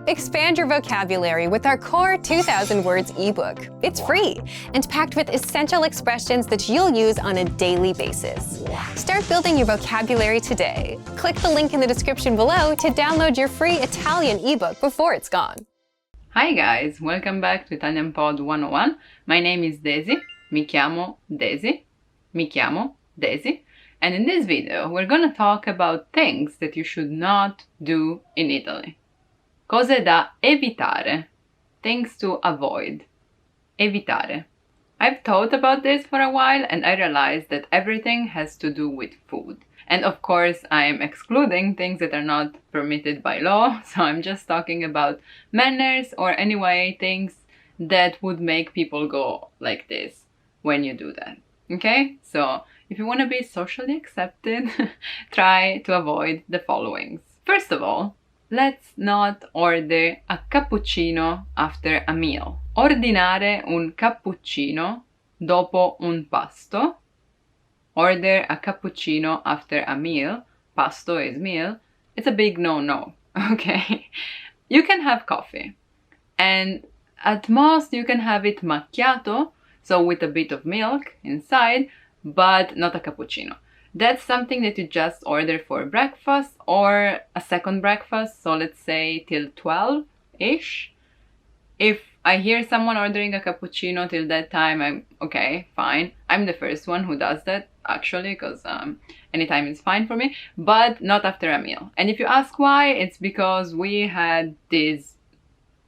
Expand your vocabulary with our core 2,000 words ebook. It's free and packed with essential expressions that you'll use on a daily basis. Start building your vocabulary today. Click the link in the description below to download your free Italian ebook before it's gone. Hi guys, welcome back to Italian Pod 101. My name is Daisy. Mi chiamo Daisy. Mi chiamo Daisy. And in this video, we're gonna talk about things that you should not do in Italy. Cose da evitare. Things to avoid. Evitare. I've thought about this for a while and I realized that everything has to do with food. And of course, I'm excluding things that are not permitted by law, so I'm just talking about manners or anyway things that would make people go like this when you do that. Okay? So if you want to be socially accepted, try to avoid the followings. First of all, let's not order a cappuccino after a meal. Ordinare un cappuccino dopo un pasto. Order a cappuccino after a meal. Pasto is meal. It's a big no-no, okay? You can have coffee. And at most you can have it macchiato, so with a bit of milk inside, but not a cappuccino. That's something that you just order for breakfast or a second breakfast, so let's say till 12-ish. If I hear someone ordering a cappuccino till that time, I'm okay, fine. I'm the first one who does that, actually, because anytime is fine for me, but not after a meal. And if you ask why, it's because we had this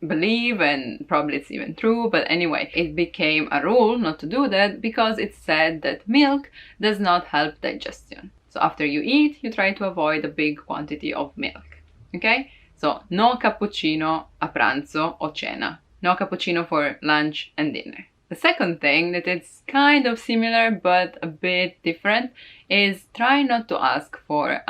belief, and probably it's even true, but anyway, it became a rule not to do that because it's said that milk does not help digestion. So after you eat, you try to avoid a big quantity of milk, okay? So no cappuccino a pranzo o cena. No cappuccino for lunch and dinner. The second thing that is kind of similar but a bit different is try not to ask for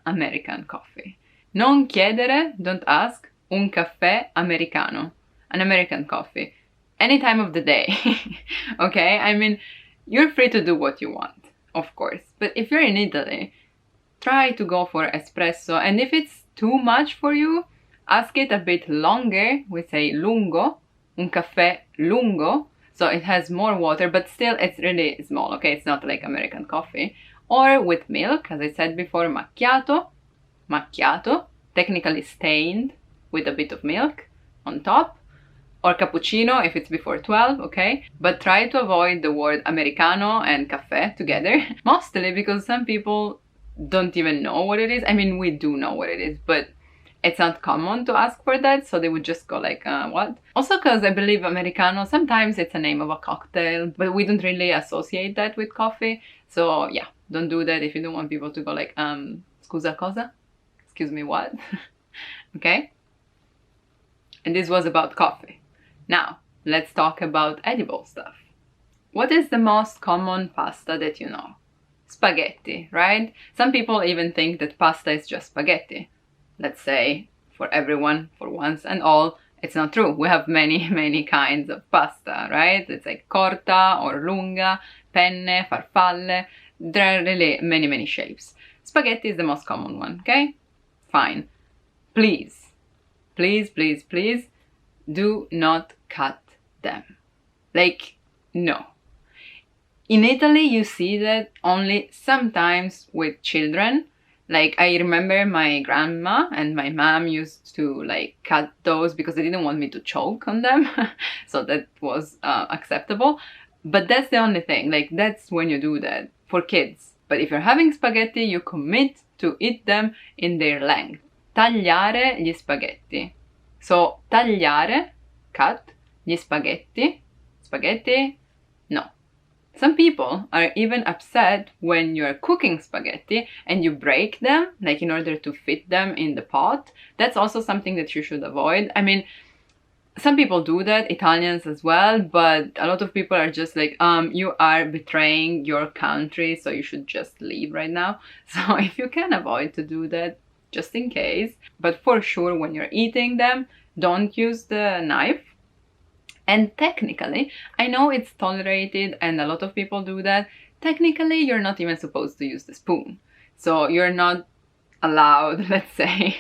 American coffee. Non chiedere, don't ask, un caffè americano, an American coffee, any time of the day, okay? I mean, you're free to do what you want, of course, but if you're in Italy, try to go for espresso, and if it's too much for you, ask it a bit longer. We say lungo, un caffè lungo, so it has more water, but still it's really small, okay? It's not like American coffee. Or with milk, as I said before, macchiato, macchiato, technically stained, with a bit of milk on top, or cappuccino if it's before 12, okay? But try to avoid the word americano and caffè together, mostly because some people don't even know what it is. I mean, we do know what it is, but it's not common to ask for that, so they would just go like, what? Also because I believe americano, sometimes it's a name of a cocktail, but we don't really associate that with coffee, so yeah, don't do that if you don't want people to go like, scusa cosa? Excuse me, what? Okay? And this was about coffee. Now, let's talk about edible stuff. What is the most common pasta that you know? Spaghetti, right? Some people even think that pasta is just spaghetti. Let's say, for everyone, for once and all, it's not true. We have many, many kinds of pasta, right? It's like corta or lunga, penne, farfalle. There are really many, many shapes. Spaghetti is the most common one, okay? Fine. Please, please, please, please, do not cut them. Like, no. In Italy, you see that only sometimes with children. Like, I remember my grandma and my mom used to, like, cut those because they didn't want me to choke on them. So that was acceptable. But that's the only thing. Like, that's when you do that for kids. But if you're having spaghetti, you commit to eat them in their length. Tagliare gli spaghetti. So, tagliare, cut, gli spaghetti, spaghetti, no. Some people are even upset when you're cooking spaghetti and you break them, like in order to fit them in the pot. That's also something that you should avoid. I mean, some people do that, Italians as well, but a lot of people are just like, you are betraying your country, so you should just leave right now. So if you can avoid to do that, just in case. But for sure, when you're eating them, don't use the knife. And technically, I know it's tolerated and a lot of people do that. Technically, you're not even supposed to use the spoon. So you're not allowed, let's say,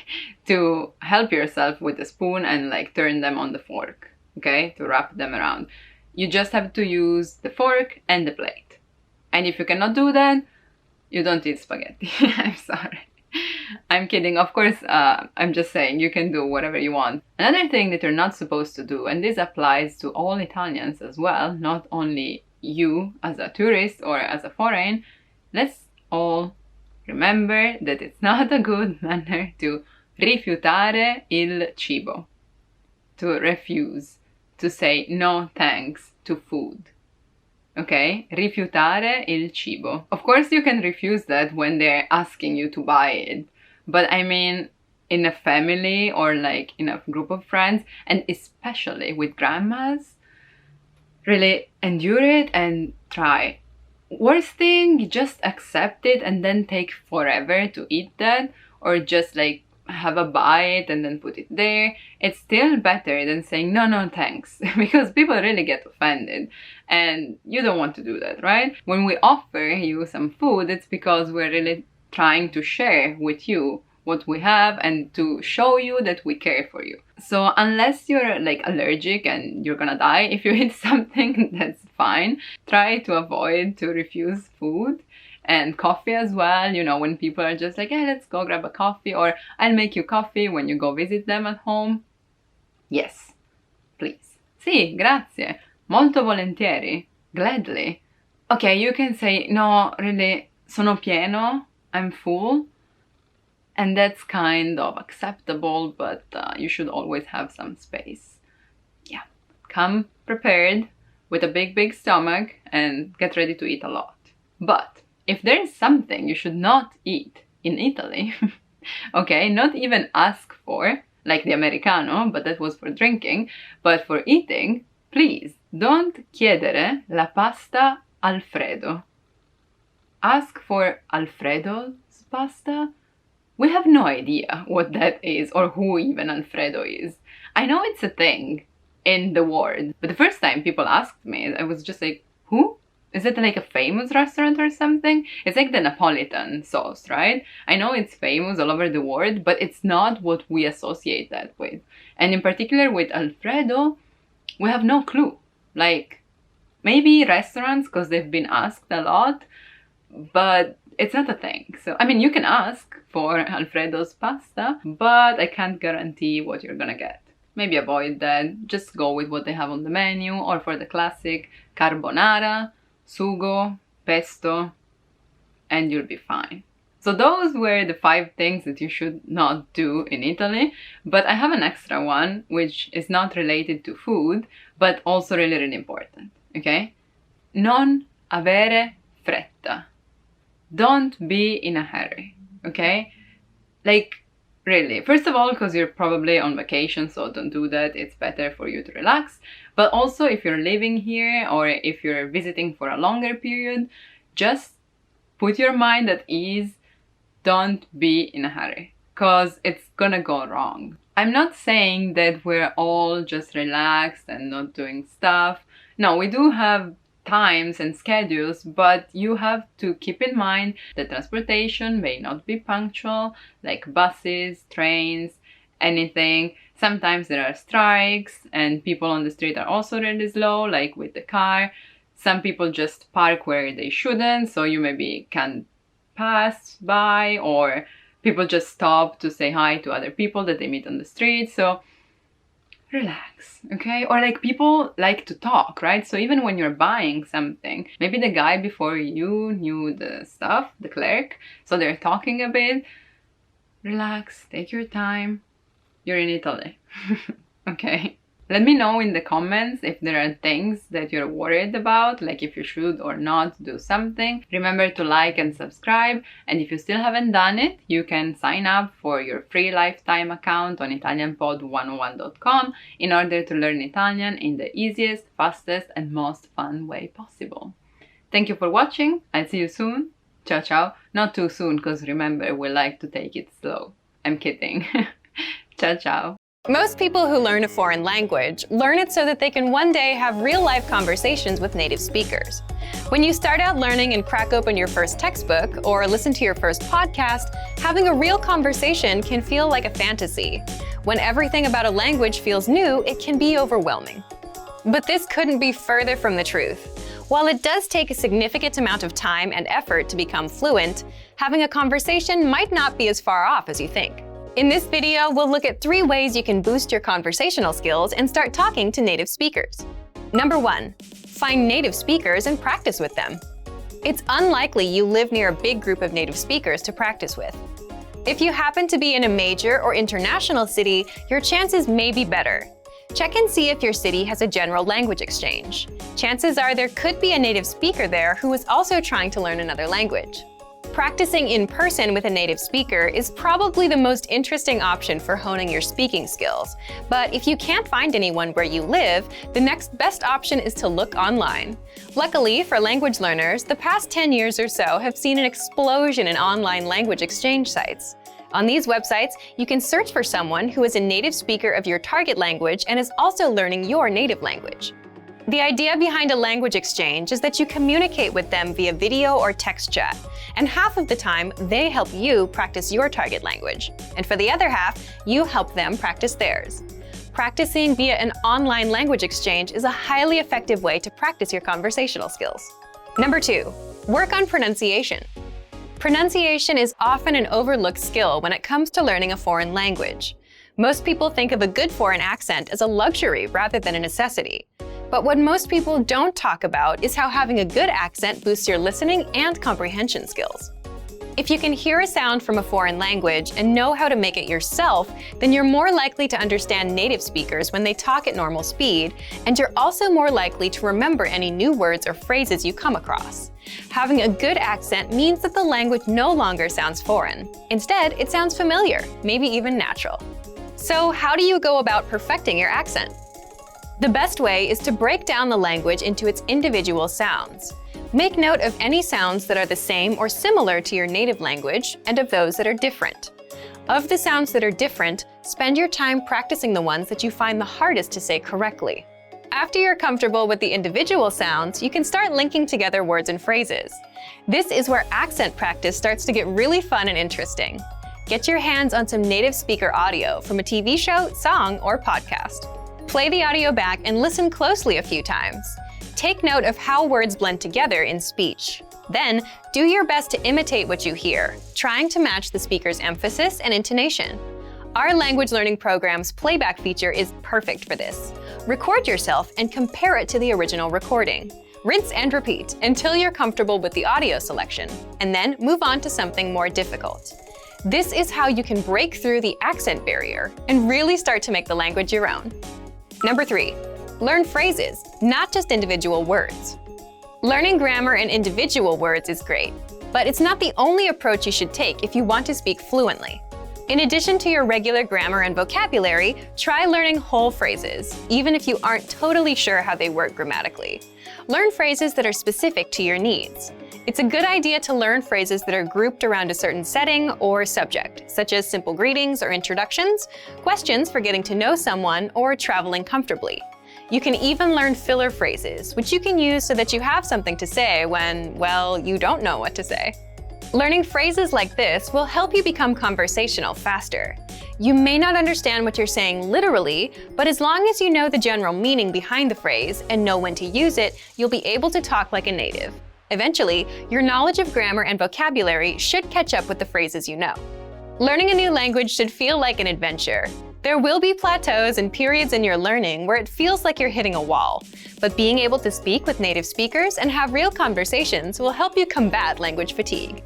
to help yourself with a spoon and like turn them on the fork, okay, to wrap them around. You just have to use the fork and the plate. And if you cannot do that, you don't eat spaghetti. I'm sorry. I'm kidding. Of course, I'm just saying you can do whatever you want. Another thing that you're not supposed to do, and this applies to all Italians as well, not only you as a tourist or as a foreign, let's all remember that it's not a good manner to rifiutare il cibo, to refuse, to say no thanks to food. Okay? Rifiutare il cibo. Of course you can refuse that when they're asking you to buy it, but I mean in a family or like in a group of friends, and especially with grandmas, really endure it and try. Worst thing, just accept it and then take forever to eat that, or just like have a bite and then put it there. It's still better than saying no thanks, because people really get offended and you don't want to do that, right? When we offer you some food, it's because we're really trying to share with you what we have and to show you that we care for you. So unless you're like allergic and you're gonna die if you eat something, that's fine. Try to avoid to refuse food. And coffee as well, you know, when people are just like, hey, let's go grab a coffee, or I'll make you coffee when you go visit them at home. Yes, please. Sì, grazie. Molto volentieri. Gladly. Okay, you can say, no, really, sono pieno, I'm full. And that's kind of acceptable, but you should always have some space. Yeah, come prepared with a big stomach and get ready to eat a lot. But if there is something you should not eat in Italy, okay, not even ask for, like the Americano, but that was for drinking, but for eating, please don't chiedere la pasta Alfredo. Ask for Alfredo's pasta. We have no idea what that is or who even Alfredo is. I know it's a thing in the world, but the first time people asked me, I was just like, who? Is it like a famous restaurant or something? It's like the Napolitan sauce, right? I know it's famous all over the world, but it's not what we associate that with. And in particular with Alfredo, we have no clue. Like, maybe restaurants, because they've been asked a lot, but it's not a thing. So, I mean, you can ask for Alfredo's pasta, but I can't guarantee what you're gonna get. Maybe avoid that. Just go with what they have on the menu, or for the classic carbonara, sugo, pesto, and you'll be fine. So those were the 5 things that you should not do in Italy, but I have an extra one which is not related to food, but also really important, okay? Non avere fretta. Don't be in a hurry, okay? Like, really, first of all, because you're probably on vacation, so don't do that. It's better for you to relax. But also, if you're living here or if you're visiting for a longer period, just put your mind at ease. Don't be in a hurry, because it's gonna go wrong. I'm not saying that we're all just relaxed and not doing stuff. No, we do have times and schedules, but you have to keep in mind that transportation may not be punctual, like buses, trains, anything. Sometimes there are strikes and people on the street are also really slow, like with the car. Some people just park where they shouldn't, so you maybe can't pass by, or people just stop to say hi to other people that they meet on the street. So relax, okay? Or like people like to talk, right? So even when you're buying something, maybe the guy before you knew the stuff, the clerk, so they're talking a bit. Relax, take your time. You're in Italy, okay? Let me know in the comments if there are things that you're worried about, like if you should or not do something. Remember to like and subscribe, and if you still haven't done it, you can sign up for your free lifetime account on ItalianPod101.com in order to learn Italian in the easiest, fastest, and most fun way possible. Thank you for watching. I'll see you soon. Ciao ciao. Not too soon, because remember, we like to take it slow. I'm kidding. Ciao ciao. Most people who learn a foreign language learn it so that they can one day have real-life conversations with native speakers. When you start out learning and crack open your first textbook or listen to your first podcast, having a real conversation can feel like a fantasy. When everything about a language feels new, it can be overwhelming. But this couldn't be further from the truth. While it does take a significant amount of time and effort to become fluent, having a conversation might not be as far off as you think. In this video, we'll look at 3 ways you can boost your conversational skills and start talking to native speakers. Number 1. Find native speakers and practice with them. It's unlikely you live near a big group of native speakers to practice with. If you happen to be in a major or international city, your chances may be better. Check and see if your city has a general language exchange. Chances are there could be a native speaker there who is also trying to learn another language. Practicing in person with a native speaker is probably the most interesting option for honing your speaking skills. But if you can't find anyone where you live, the next best option is to look online. Luckily for language learners, the past 10 years or so have seen an explosion in online language exchange sites. On these websites, you can search for someone who is a native speaker of your target language and is also learning your native language. The idea behind a language exchange is that you communicate with them via video or text chat, and half of the time, they help you practice your target language, and for the other half, you help them practice theirs. Practicing via an online language exchange is a highly effective way to practice your conversational skills. Number 2. Work on pronunciation. Pronunciation is often an overlooked skill when it comes to learning a foreign language. Most people think of a good foreign accent as a luxury rather than a necessity. But what most people don't talk about is how having a good accent boosts your listening and comprehension skills. If you can hear a sound from a foreign language and know how to make it yourself, then you're more likely to understand native speakers when they talk at normal speed, and you're also more likely to remember any new words or phrases you come across. Having a good accent means that the language no longer sounds foreign. Instead, it sounds familiar, maybe even natural. So how do you go about perfecting your accent? The best way is to break down the language into its individual sounds. Make note of any sounds that are the same or similar to your native language and of those that are different. Of the sounds that are different, spend your time practicing the ones that you find the hardest to say correctly. After you're comfortable with the individual sounds, you can start linking together words and phrases. This is where accent practice starts to get really fun and interesting. Get your hands on some native speaker audio from a TV show, song, or podcast. Play the audio back and listen closely a few times. Take note of how words blend together in speech. Then, do your best to imitate what you hear, trying to match the speaker's emphasis and intonation. Our language learning program's playback feature is perfect for this. Record yourself and compare it to the original recording. Rinse and repeat until you're comfortable with the audio selection, and then move on to something more difficult. This is how you can break through the accent barrier and really start to make the language your own. Number 3. Learn phrases, not just individual words. Learning grammar and individual words is great, but it's not the only approach you should take if you want to speak fluently. In addition to your regular grammar and vocabulary, try learning whole phrases, even if you aren't totally sure how they work grammatically. Learn phrases that are specific to your needs. It's a good idea to learn phrases that are grouped around a certain setting or subject, such as simple greetings or introductions, questions for getting to know someone, or traveling comfortably. You can even learn filler phrases, which you can use so that you have something to say when, well, you don't know what to say. Learning phrases like this will help you become conversational faster. You may not understand what you're saying literally, but as long as you know the general meaning behind the phrase and know when to use it, you'll be able to talk like a native. Eventually, your knowledge of grammar and vocabulary should catch up with the phrases you know. Learning a new language should feel like an adventure. There will be plateaus and periods in your learning where it feels like you're hitting a wall, but being able to speak with native speakers and have real conversations will help you combat language fatigue.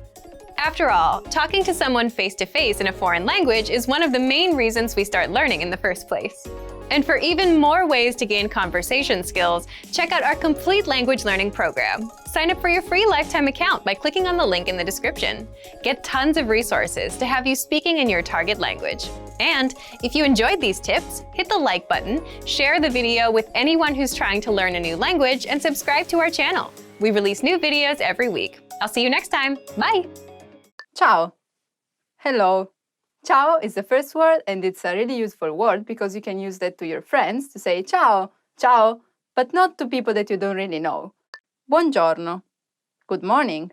After all, talking to someone face-to-face in a foreign language is one of the main reasons we start learning in the first place. And for even more ways to gain conversation skills, check out our complete language learning program. Sign up for your free lifetime account by clicking on the link in the description. Get tons of resources to have you speaking in your target language. And if you enjoyed these tips, hit the like button, share the video with anyone who's trying to learn a new language, and subscribe to our channel. We release new videos every week. I'll see you next time. Bye! Ciao! Hello! Ciao is the first word, and it's a really useful word because you can use that to your friends to say ciao, ciao, but not to people that you don't really know. Buongiorno, good morning.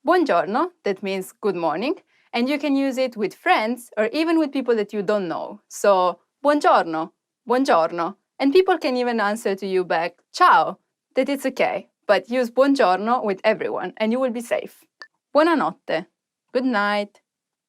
Buongiorno, that means good morning, and you can use it with friends or even with people that you don't know. So, buongiorno, buongiorno. And people can even answer to you back, ciao, that it's okay, but use buongiorno with everyone and you will be safe. Buonanotte, good night.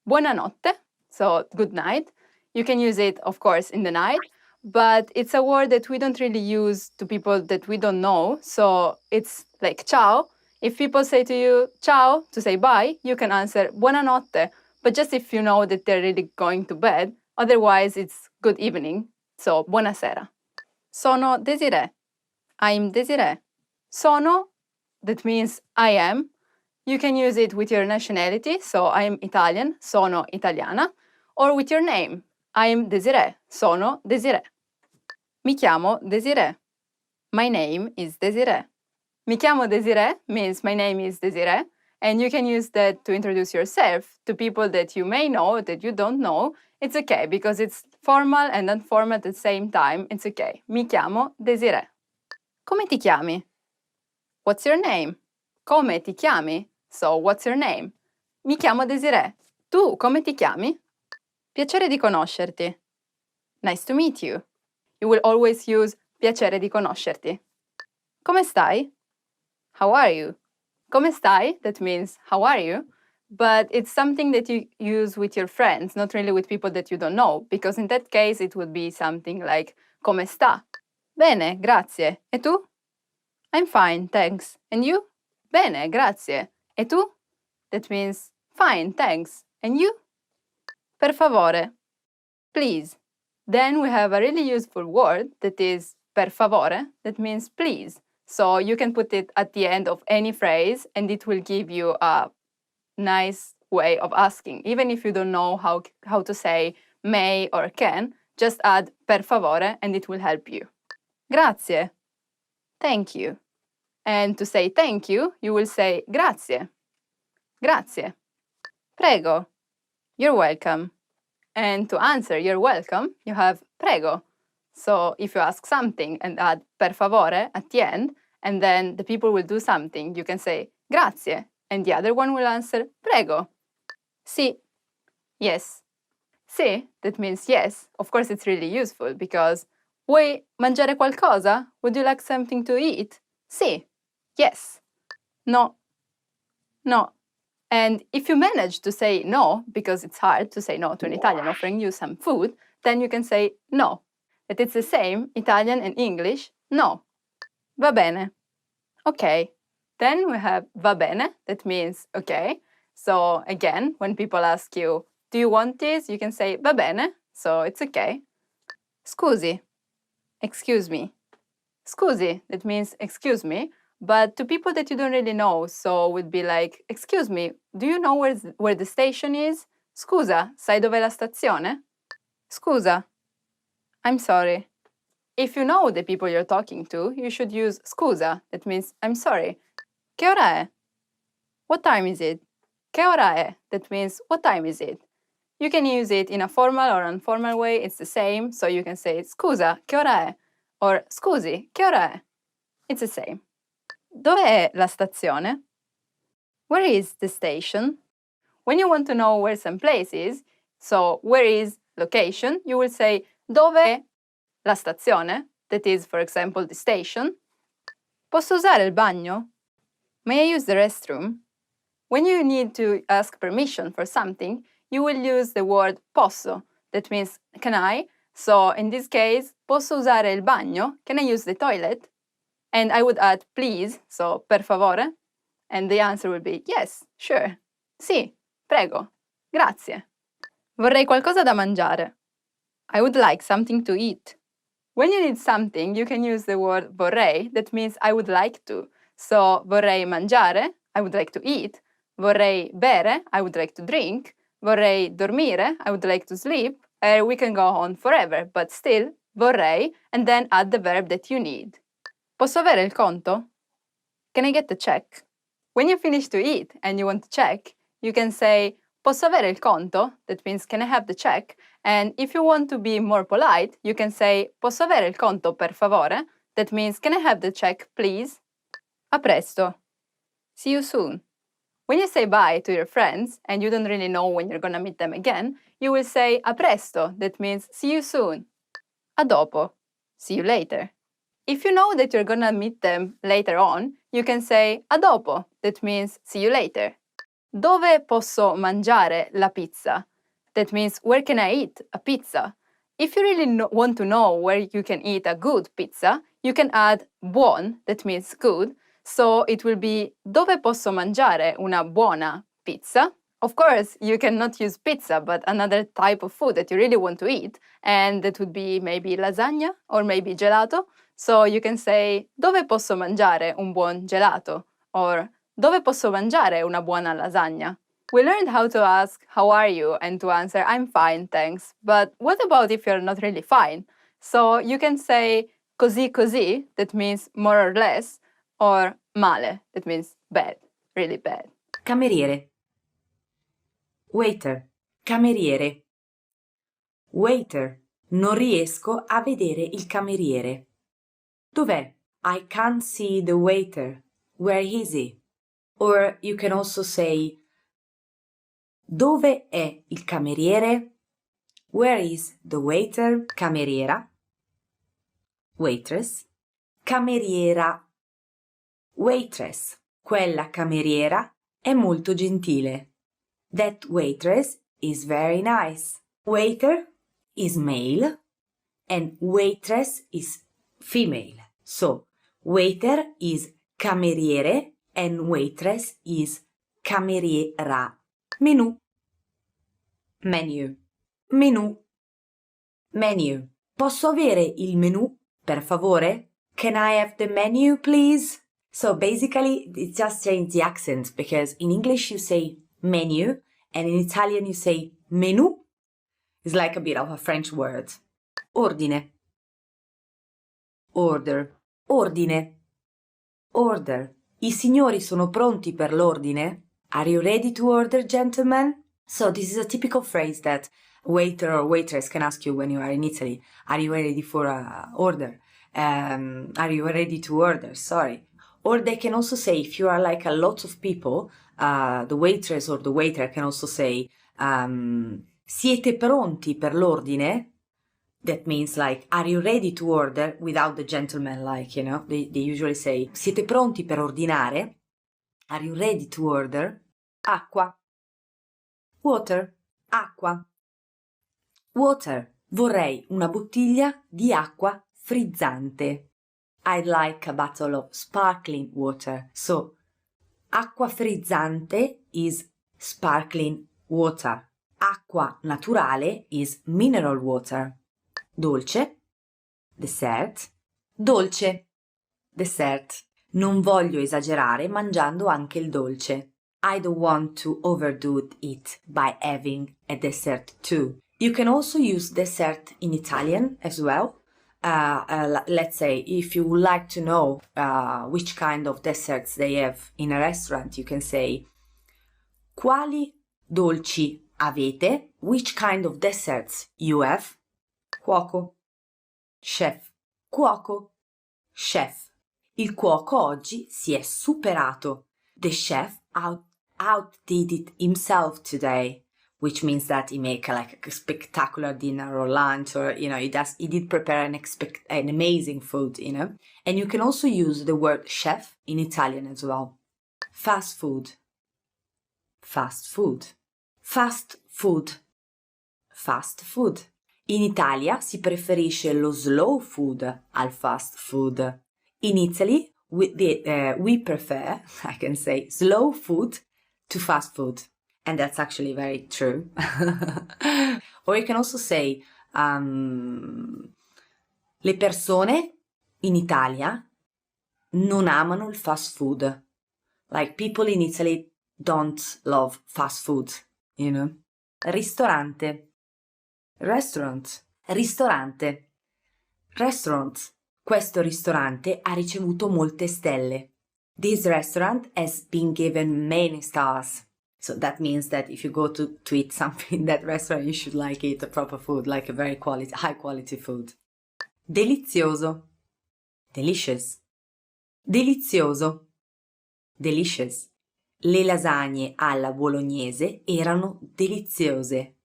Buonanotte, so good night. You can use it, of course, in the night, but it's a word that we don't really use to people that we don't know. So it's like ciao. If people say to you ciao to say bye, you can answer buonanotte, but just if you know that they're really going to bed. Otherwise, it's good evening. So buonasera. Sono Desiree. I'm Desiree. Sono, that means I am. You can use it with your nationality, so I'm Italian, sono italiana, or with your name. I'm Desiree, sono Desiree. Mi chiamo Desiree. My name is Desiree. Mi chiamo Desiree means my name is Desiree, and you can use that to introduce yourself to people that you may know, that you don't know. It's okay, because it's formal and informal at the same time. It's okay. Mi chiamo Desiree. Come ti chiami? What's your name? Come ti chiami? So, what's your name? Mi chiamo Desiree. Tu come ti chiami? Piacere di conoscerti. Nice to meet you. You will always use piacere di conoscerti. Come stai? How are you? Come stai? That means how are you? But it's something that you use with your friends, not really with people that you don't know, because in that case it would be something like come sta? Bene, grazie. E tu? I'm fine, thanks. And you? Bene, grazie. E tu? That means fine, thanks. And you? Per favore. Please. Then we have a really useful word that is per favore, that means please. So you can put it at the end of any phrase and it will give you a nice way of asking. Even if you don't know how to say may or can, just add per favore and it will help you. Grazie. Thank you. And to say thank you, you will say grazie. Grazie. Prego. You're welcome. And to answer you're welcome, you have prego. So if you ask something and add per favore at the end, and then the people will do something, you can say grazie, and the other one will answer prego. Sì. Yes. Sì, that means yes. Of course, it's really useful because vuoi mangiare qualcosa? Would you like something to eat? Sì. Yes. No. No. And if you manage to say no, because it's hard to say no to an Italian offering you some food, then you can say no. But it's the same, Italian and English, no. Va bene. Okay. Then we have va bene, that means okay. So again, when people ask you, do you want this? You can say va bene, so it's okay. Scusi. Excuse me. Scusi, that means excuse me. But to people that you don't really know, so would be like, excuse me, do you know where the station is? Scusa, sai dov'è la stazione? Scusa. I'm sorry. If you know the people you're talking to, you should use scusa, that means I'm sorry. Che ora è? What time is it? Che ora è? That means what time is it? You can use it in a formal or informal way, it's the same, so you can say scusa, che ora è? Or scusi, che ora è? It's the same. Dove è la stazione? Where is the station? When you want to know where some place is, so where is location, you will say dove è la stazione, that is, for example, the station. Posso usare il bagno? May I use the restroom? When you need to ask permission for something, you will use the word posso, that means can I? So in this case, posso usare il bagno? Can I use the toilet? And I would add please, so per favore, and the answer would be yes, sure, sì, prego, grazie. Vorrei qualcosa da mangiare. I would like something to eat. When you need something, you can use the word vorrei, that means I would like to. So vorrei mangiare, I would like to eat. Vorrei bere, I would like to drink. Vorrei dormire, I would like to sleep. We can go on forever, but still, vorrei, and then add the verb that you need. Posso avere il conto? Can I get the check? When you finish to eat and you want to check, you can say Posso avere il conto? That means, can I have the check? And if you want to be more polite, you can say, posso avere il conto, per favore? That means, can I have the check, please? A presto. See you soon. When you say bye to your friends, and you don't really know when you're gonna meet them again, you will say a presto. That means, see you soon. A dopo. See you later. If you know that you're gonna meet them later on, you can say a dopo. That means, see you later. Dove posso mangiare la pizza? That means, where can I eat a pizza? If you really want to know where you can eat a good pizza, you can add buon, that means good. So it will be, dove posso mangiare una buona pizza? Of course, you cannot use pizza, but another type of food that you really want to eat, and that would be maybe lasagna or maybe gelato. So you can say, dove posso mangiare un buon gelato? Or, dove posso mangiare una buona lasagna? We learned how to ask, how are you? And to answer, I'm fine, thanks. But what about if you're not really fine? So you can say così così, that means more or less, or male, that means bad, really bad. Cameriere. Waiter. Cameriere. Waiter. Non riesco a vedere il cameriere. Dov'è? I can't see the waiter. Where is he? Or you can also say, dove è il cameriere? Where is the waiter? Cameriera. Waitress. Cameriera. Waitress. Quella cameriera è molto gentile. That waitress is very nice. Waiter is male and waitress is female. So, waiter is cameriere and waitress is cameriera. Menù. Menu. Menù. Menu. Posso avere il menù, per favore? Can I have the menu, please? So basically, it just changed the accent because in English you say menu and in Italian you say menù. It's like a bit of a French word. Ordine. Order. Ordine. Order. I signori sono pronti per l'ordine? Are you ready to order, gentlemen? So this is a typical phrase that waiter or waitress can ask you when you are in Italy. Are you ready for a order? Are you ready to order? Sorry. Or they can also say, if you are like a lot of people, the waitress or the waiter can also say, siete pronti per l'ordine? That means like, are you ready to order? Without the gentleman, like, you know, they usually say, siete pronti per ordinare? Are you ready to order? Acqua. Water. Acqua. Water. Vorrei una bottiglia di acqua frizzante. I'd like a bottle of sparkling water. So, acqua frizzante is sparkling water. Acqua naturale is mineral water. Dolce, dessert. Dolce, dessert. Non voglio esagerare mangiando anche il dolce. I don't want to overdo it by having a dessert too. You can also use dessert in Italian as well. Let's say if you would like to know which kind of desserts they have in a restaurant, you can say quali dolci avete? Which kind of desserts you have? Cuoco. Chef. Cuoco. Chef. Il cuoco oggi si è superato. The chef outdid it himself today. Which means that he make like a spectacular dinner or lunch, or you know, he did prepare an amazing food, you know. And you can also use the word chef in Italian as well. Fast food. Fast food. Fast food. Fast food. In Italia si preferisce lo slow food al fast food. In Italy, we prefer, I can say, slow food to fast food. And that's actually very true. Or you can also say, le persone in Italia non amano il fast food. Like people in Italy don't love fast food, you know. Ristorante. Restaurant. Ristorante. Restaurant. Questo ristorante ha ricevuto molte stelle. This restaurant has been given many stars. So that means that if you go to eat something in that restaurant, you should like eat a proper food, like a very high quality food. Delizioso. Delicious. Delizioso. Delicious. Le lasagne alla bolognese erano deliziose.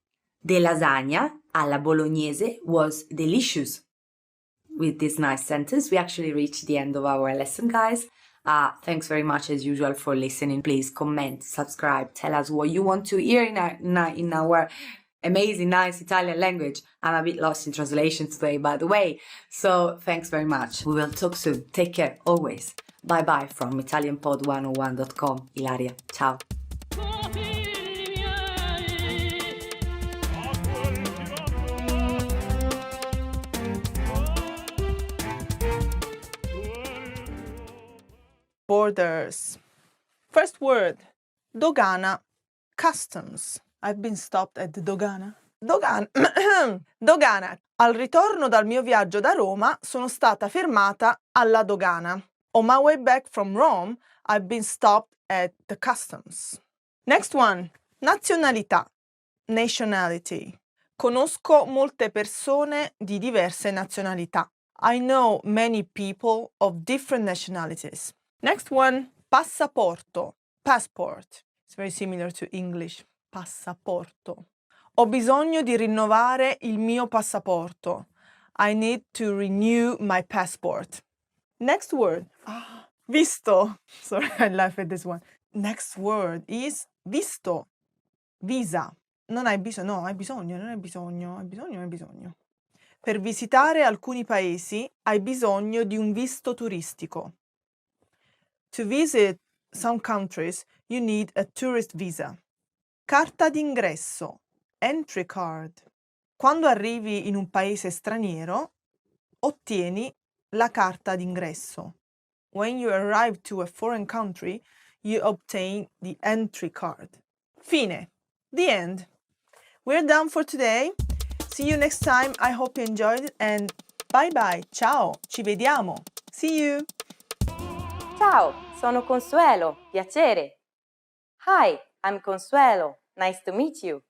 The lasagna alla bolognese was delicious. With this nice sentence, we actually reached the end of our lesson, guys. Thanks very much as usual for listening. Please comment, subscribe, tell us what you want to hear in our amazing, nice Italian language. I'm a bit lost in translation today, by the way. So thanks very much. We will talk soon. Take care, always. Bye bye from ItalianPod101.com. Ilaria, ciao. Borders. First word, dogana, customs. I've been stopped at the dogana. Dogana. Al ritorno dal mio viaggio da Roma sono stata fermata alla dogana. On my way back from Rome, I've been stopped at the customs. Next one, nazionalità, nationality. Conosco molte persone di diverse nazionalità. I know many people of different nationalities. Next one, passaporto, passport. It's very similar to English, passaporto. Ho bisogno di rinnovare il mio passaporto. I need to renew my passport. Next word, visto. Sorry, I laugh at this one. Next word is visto, visa. Non hai bisogno, no, hai bisogno, non hai bisogno, hai bisogno, hai bisogno. Per visitare alcuni paesi hai bisogno di un visto turistico. To visit some countries, you need a tourist visa. Carta d'ingresso, entry card. Quando arrivi in un paese straniero, ottieni la carta d'ingresso. When you arrive to a foreign country, you obtain the entry card. Fine. The end. We're done for today. See you next time. I hope you enjoyed it and bye bye. Ciao. Ci vediamo. See you. Ciao, sono Consuelo, piacere. Hi, I'm Consuelo, nice to meet you.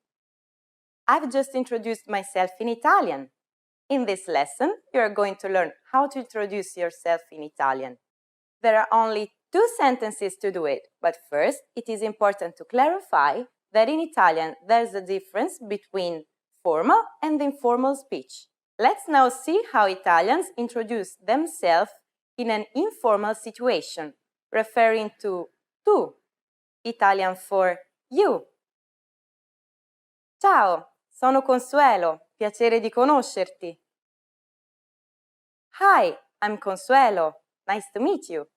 I've just introduced myself in Italian. In this lesson, you're going to learn how to introduce yourself in Italian. There are only 2 sentences to do it, but first, it is important to clarify that in Italian, there's a difference between formal and informal speech. Let's now see how Italians introduce themselves in an informal situation, referring to tu, Italian for you. Ciao, sono Consuelo, piacere di conoscerti. Hi, I'm Consuelo, nice to meet you.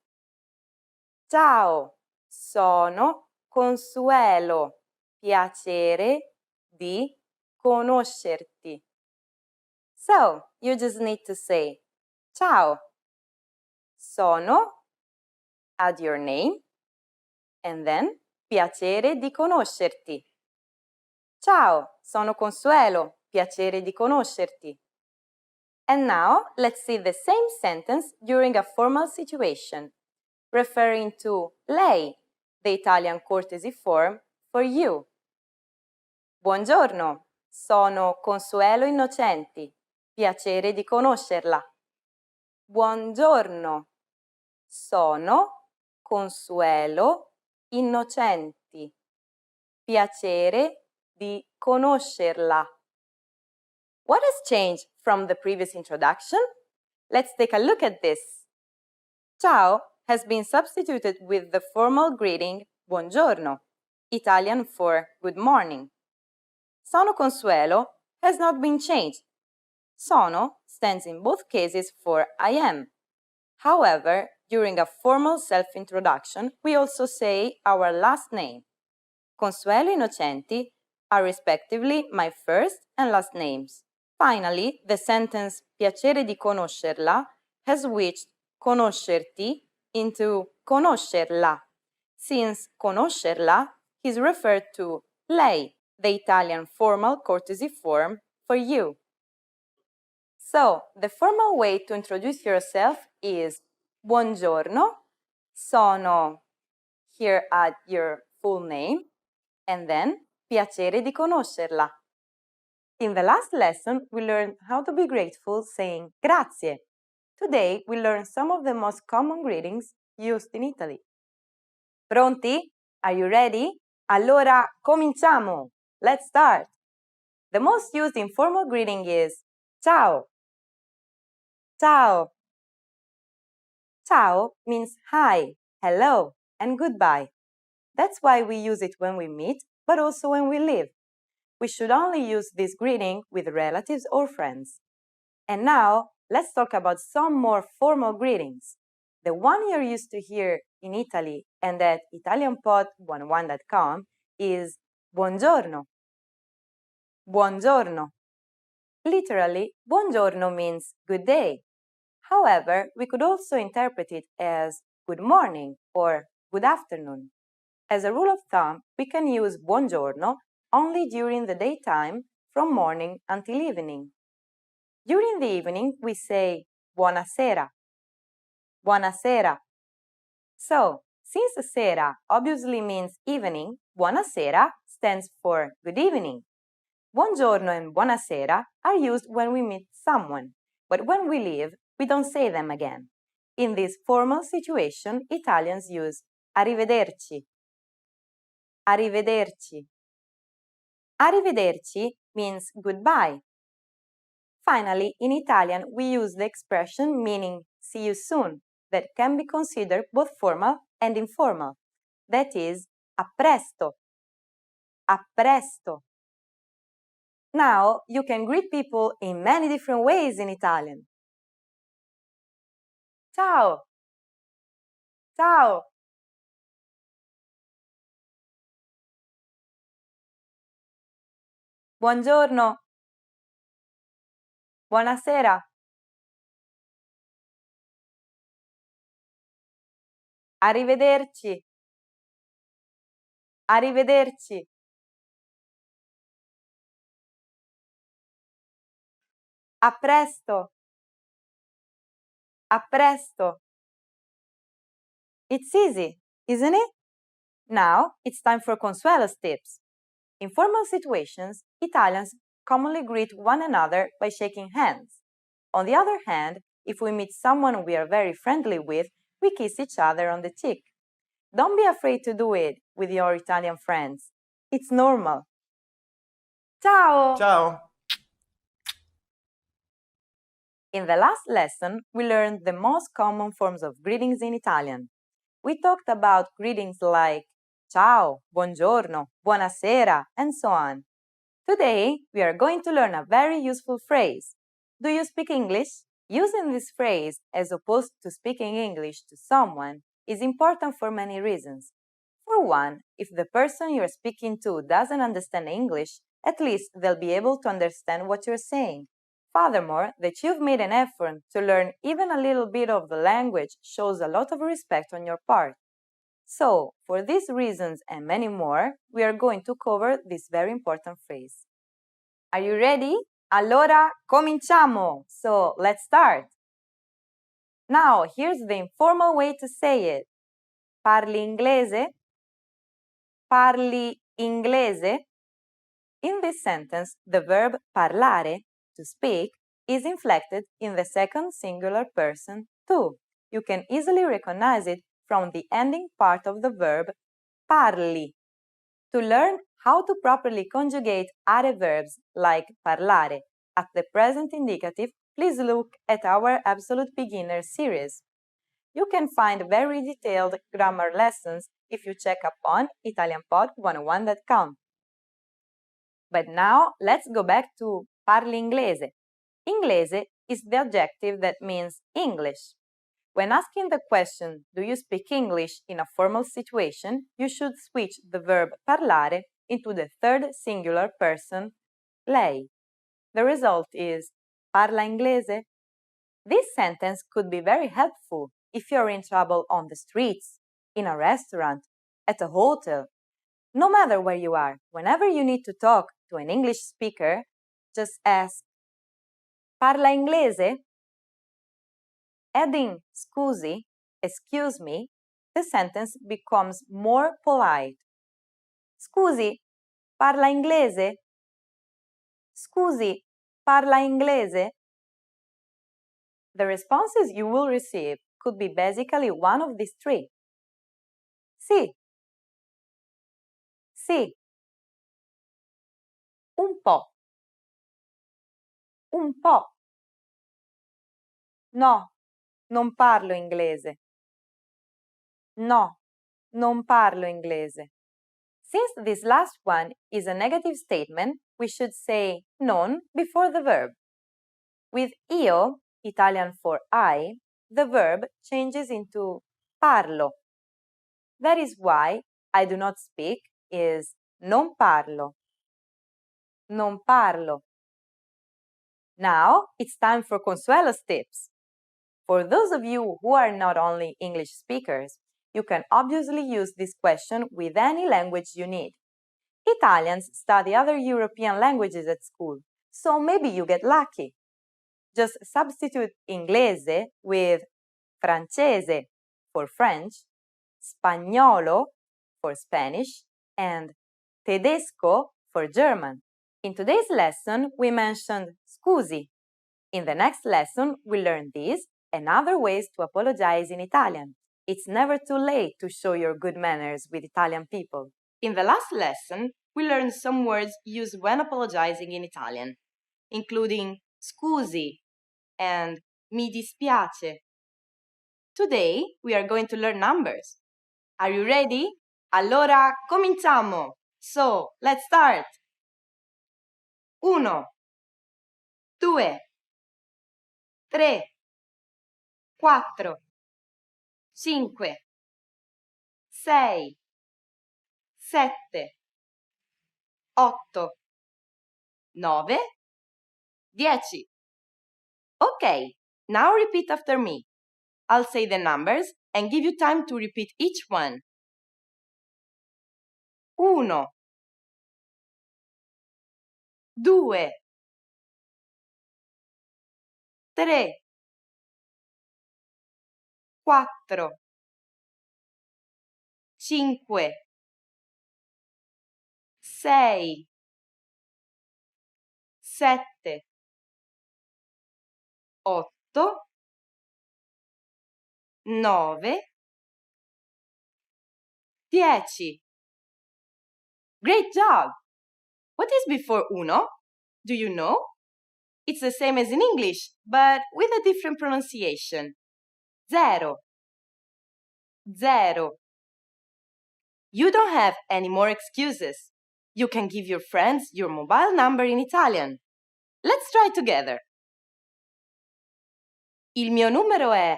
Ciao, sono Consuelo, piacere di conoscerti. So, you just need to say, ciao, sono, add your name, and then piacere di conoscerti. Ciao, sono Consuelo, piacere di conoscerti. And now, let's see the same sentence during a formal situation, referring to lei, the Italian courtesy form for you. Buongiorno, sono Consuelo Innocenti, piacere di conoscerla. Buongiorno, sono Consuelo Innocenti, piacere di conoscerla. What has changed from the previous introduction? Let's take a look at this. Ciao has been substituted with the formal greeting buongiorno, Italian for good morning. Sono Consuelo has not been changed. Sono stands in both cases for I am. However, during a formal self-introduction, we also say our last name. Consuelo Innocenti are respectively my first and last names. Finally, the sentence piacere di conoscerla has switched conoscerti into conoscerla, since conoscerla is referred to lei, the Italian formal courtesy form for you. So, the formal way to introduce yourself is buongiorno, sono, here add your full name, and then piacere di conoscerla. In the last lesson, we learned how to be grateful saying grazie. Today, we learn some of the most common greetings used in Italy. Pronti? Are you ready? Allora, cominciamo! Let's start! The most used informal greeting is ciao. Ciao. Ciao means hi, hello, and goodbye. That's why we use it when we meet, but also when we leave. We should only use this greeting with relatives or friends. And now, let's talk about some more formal greetings. The one you're used to hear in Italy and at italianpod101.com is buongiorno. Buongiorno. Literally, buongiorno means good day. However, we could also interpret it as good morning or good afternoon. As a rule of thumb, we can use buongiorno only during the daytime from morning until evening. During the evening, we say buonasera. Buonasera. So, since sera obviously means evening, buonasera stands for good evening. Buongiorno and buonasera are used when we meet someone, but when we leave, we don't say them again. In this formal situation, Italians use arrivederci. Arrivederci. Arrivederci means goodbye. Finally, in Italian, we use the expression meaning see you soon, that can be considered both formal and informal. That is, a presto. A presto. Now, you can greet people in many different ways in Italian. Ciao. Ciao. Buongiorno. Buonasera. Arrivederci. Arrivederci. A presto. A presto. It's easy, isn't it? Now, it's time for Consuelo's tips. In formal situations, Italians commonly greet one another by shaking hands. On the other hand, if we meet someone we are very friendly with, we kiss each other on the cheek. Don't be afraid to do it with your Italian friends. It's normal. Ciao! Ciao. In the last lesson, we learned the most common forms of greetings in Italian. We talked about greetings like ciao, buongiorno, buonasera, and so on. Today, we are going to learn a very useful phrase. Do you speak English? Using this phrase as opposed to speaking English to someone is important for many reasons. For one, if the person you're speaking to doesn't understand English, at least they'll be able to understand what you're saying. Furthermore, that you've made an effort to learn even a little bit of the language shows a lot of respect on your part. So, for these reasons and many more, we are going to cover this very important phrase. Are you ready? Allora, cominciamo! So, let's start! Now, here's the informal way to say it. Parli inglese? Parli inglese? In this sentence, the verb parlare, to speak, is inflected in the second singular person tu. You can easily recognize it from the ending part of the verb parli. To learn how to properly conjugate are verbs like parlare at the present indicative, please look at our Absolute Beginner series. You can find very detailed grammar lessons if you check upon italianpod101.com. But now, let's go back to parli inglese. Inglese is the adjective that means English. When asking the question, do you speak English in a formal situation, you should switch the verb parlare into the third singular person, lei. The result is parla inglese. This sentence could be very helpful if you're in trouble on the streets, in a restaurant, at a hotel. No matter where you are, whenever you need to talk to an English speaker, just ask, parla inglese? Adding scusi, excuse me, the sentence becomes more polite. Scusi, parla inglese? Scusi, parla inglese? The responses you will receive could be basically one of these three. Sì. Sì. Un po'. Un po'. No, non parlo inglese. No, non parlo inglese. Since this last one is a negative statement, we should say non before the verb. With io, Italian for I, the verb changes into parlo. That is why I do not speak is non parlo. Non parlo. Now it's time for Consuelo's tips. For those of you who are not only English speakers, you can obviously use this question with any language you need. Italians study other European languages at school, so maybe you get lucky. Just substitute inglese with francese for French, spagnolo for Spanish, and tedesco for German. In today's lesson, we mentioned scusi. In the next lesson, we'll learn these and other ways to apologize in Italian. It's never too late to show your good manners with Italian people. In the last lesson, we learned some words used when apologizing in Italian, including scusi and mi dispiace. Today, we are going to learn numbers. Are you ready? Allora, cominciamo! So, let's start! 1, 2, 3, 4, 5, 6, 7, 8, 9, 10. Okay, now repeat after me. I'll say the numbers and give you time to repeat each one. 1, 2, 3, 4, 5, 6, 7, 8, 9, 10. Great job! What is before uno? Do you know? It's the same as in English, but with a different pronunciation. Zero. Zero. You don't have any more excuses. You can give your friends your mobile number in Italian. Let's try together. Il mio numero è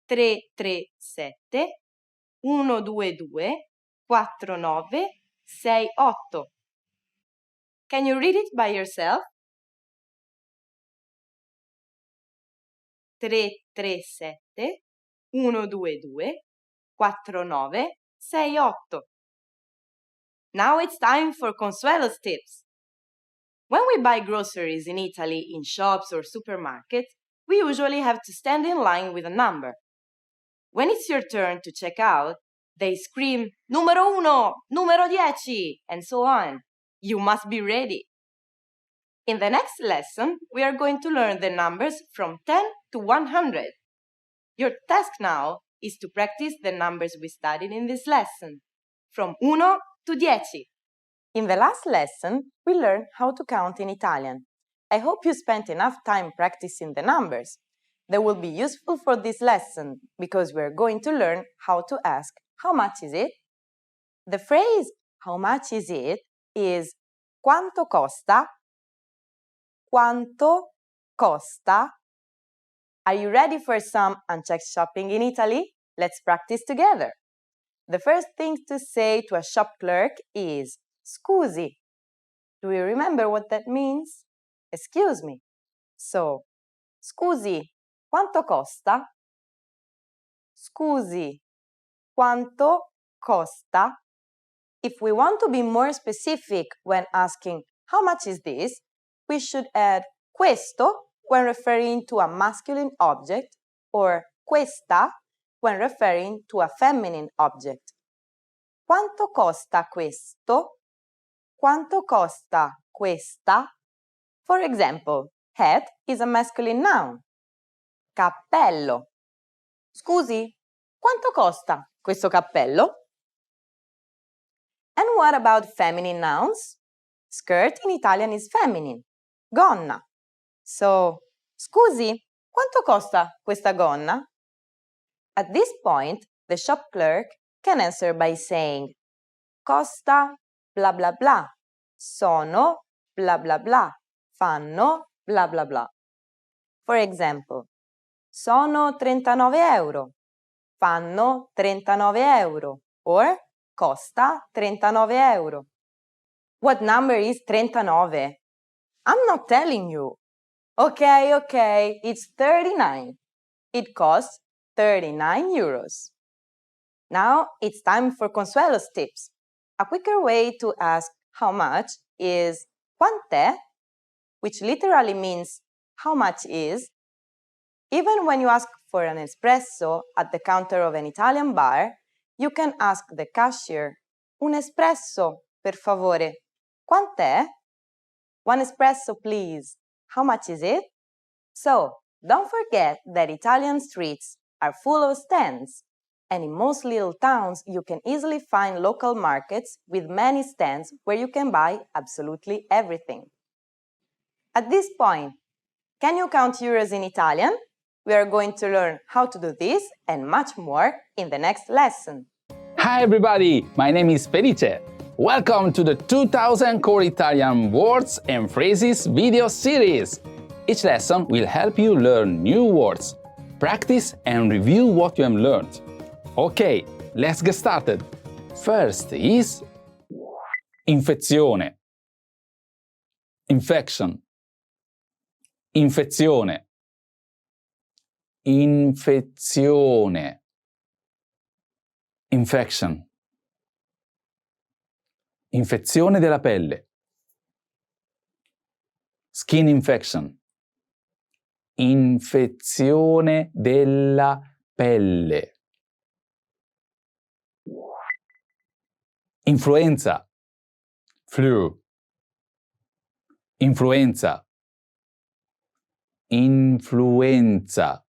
337 122 4968. Can you read it by yourself? 337 122 4968. Now it's time for Consuelo's tips. When we buy groceries in Italy in shops or supermarkets, we usually have to stand in line with a number. When it's your turn to check out, they scream, numero uno, numero 10, and so on. You must be ready. In the next lesson, we are going to learn the numbers from 10 to 100. Your task now is to practice the numbers we studied in this lesson, from 1 to 10. In the last lesson, we learned how to count in Italian. I hope you spent enough time practicing the numbers. They will be useful for this lesson because we are going to learn how to ask, how much is it? The phrase, how much is it, is quanto costa? Quanto costa? Are you ready for some unchecked shopping in Italy? Let's practice together. The first thing to say to a shop clerk is scusi. Do you remember what that means? Excuse me. So, scusi, quanto costa? Scusi, quanto costa? If we want to be more specific when asking how much is this, we should add questo when referring to a masculine object or questa when referring to a feminine object. Quanto costa questo? Quanto costa questa? For example, hat is a masculine noun. Cappello. Scusi, quanto costa questo cappello? And what about feminine nouns? Skirt in Italian is feminine. Gonna. So, scusi, quanto costa questa gonna? At this point, the shop clerk can answer by saying costa bla bla bla, sono bla bla bla, fanno bla bla bla. For example, sono 39 euro, fanno 39 euro, or costa 39 euro. What number is 39? I'm not telling you. Okay, it's 39. It costs 39 euros. Now it's time for Consuelo's tips. A quicker way to ask how much is quant'è, which literally means how much is. Even when you ask for an espresso at the counter of an Italian bar, you can ask the cashier, un espresso, per favore. Quant'è? One espresso, please. How much is it? So, don't forget that Italian streets are full of stands, and in most little towns you can easily find local markets with many stands where you can buy absolutely everything. At this point, can you count euros in Italian? We are going to learn how to do this and much more in the next lesson. Hi everybody, my name is Felice. Welcome to the 2000 Core Italian Words and Phrases video series. Each lesson will help you learn new words, practice and review what you have learned. Okay, let's get started. First is infezione, infection, infezione, infezione, infection, infezione della pelle, skin infection, infezione della pelle, influenza, flu, influenza, influenza,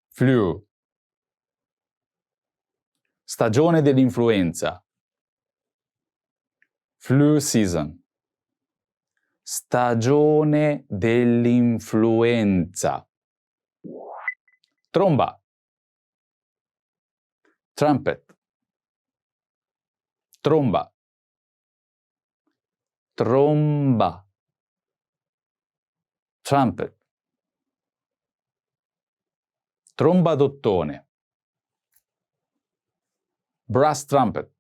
flu, stagione dell'influenza, flu season, stagione dell'influenza, tromba, trumpet, tromba, tromba, trumpet, tromba d'ottone, brass trumpet,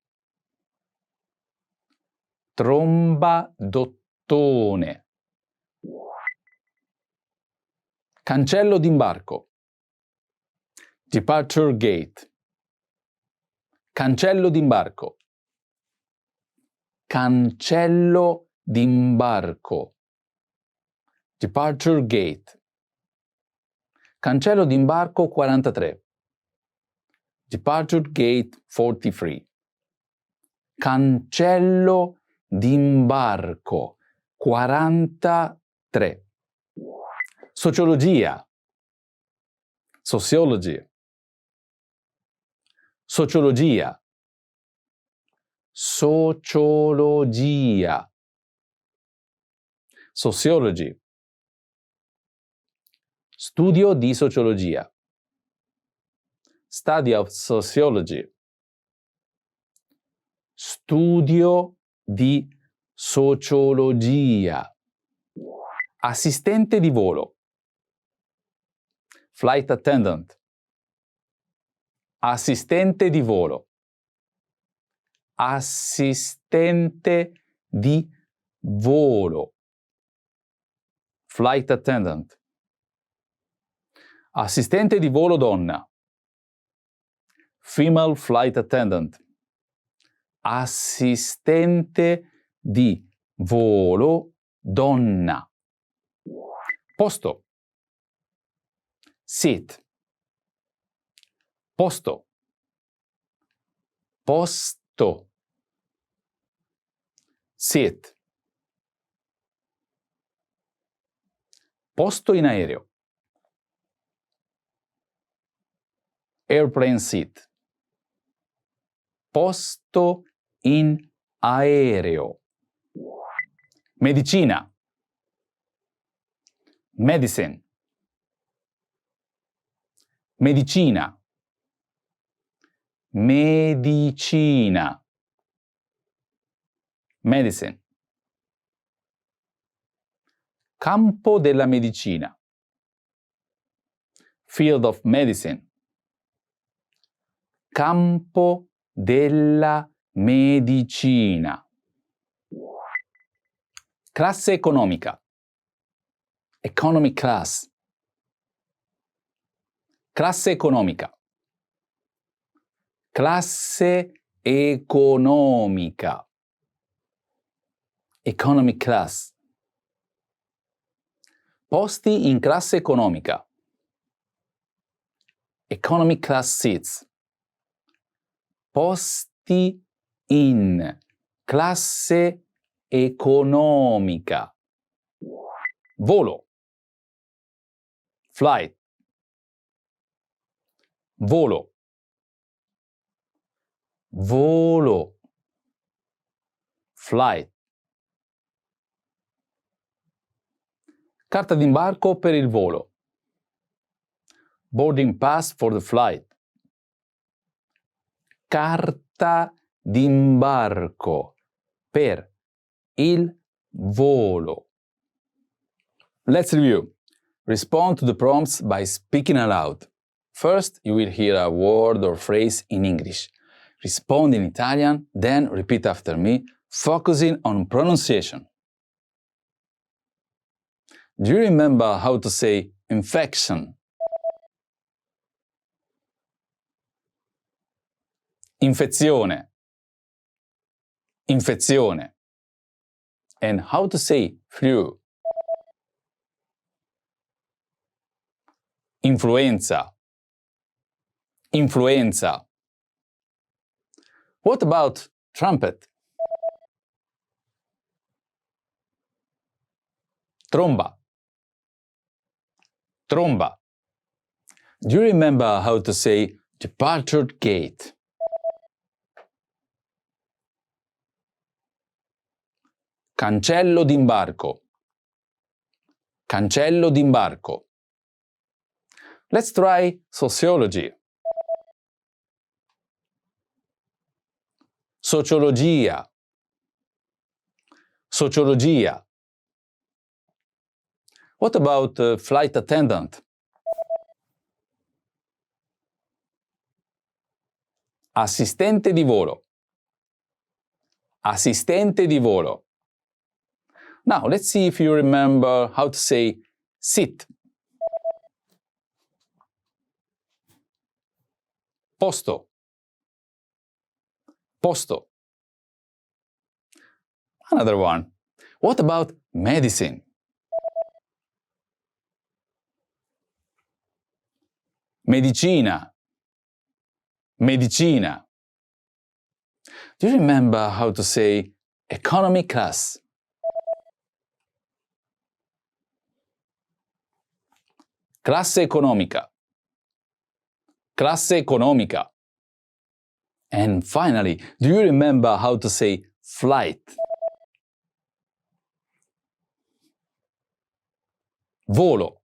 tromba d'ottone, cancello d'imbarco, departure gate, cancello d'imbarco, cancello d'imbarco, departure gate, cancello d'imbarco 43, departure gate 43, cancello d'imbarco 43, sociologia, sociology, sociologia, sociologia, sociology, studio di sociologia, study of sociology, studio di sociologia, assistente di volo, flight attendant, assistente di volo, assistente di volo, flight attendant, assistente di volo donna, female flight attendant, assistente di volo donna, posto, seat, posto, Posto. Sit. Posto in aereo. Airplane seat. Posto in aereo. Medicina. Medicine. Medicina. Medicina. Medicine. Campo della medicina. Field of medicine. Campo della medicina. Classe economica. Economy class. Classe economica. Classe economica. Economy class. Posti in classe economica. Economy class seats. Posti in classe economica. Volo. Flight. Volo. Volo. Flight. Carta d'imbarco per il volo. Boarding pass for the flight. Carta d'imbarco per il volo. Let's review. Respond to the prompts by speaking aloud. First, you will hear a word or phrase in English. Respond in Italian, then repeat after me, focusing on pronunciation. Do you remember how to say infection? Infezione. Infezione. And how to say flu? Influenza. Influenza. What about trumpet? Tromba. Tromba. Do you remember how to say departure gate? Cancello d'imbarco. Cancello d'imbarco. Let's try sociology. Sociologia. Sociologia. What about flight attendant? Assistente di volo. Assistente di volo. Now, let's see if you remember how to say sit. Posto. Posto. Another one. What about medicine? Medicina. Medicina. Do you remember how to say economy class? Classe economica. Classe economica. And finally, do you remember how to say flight? Volo.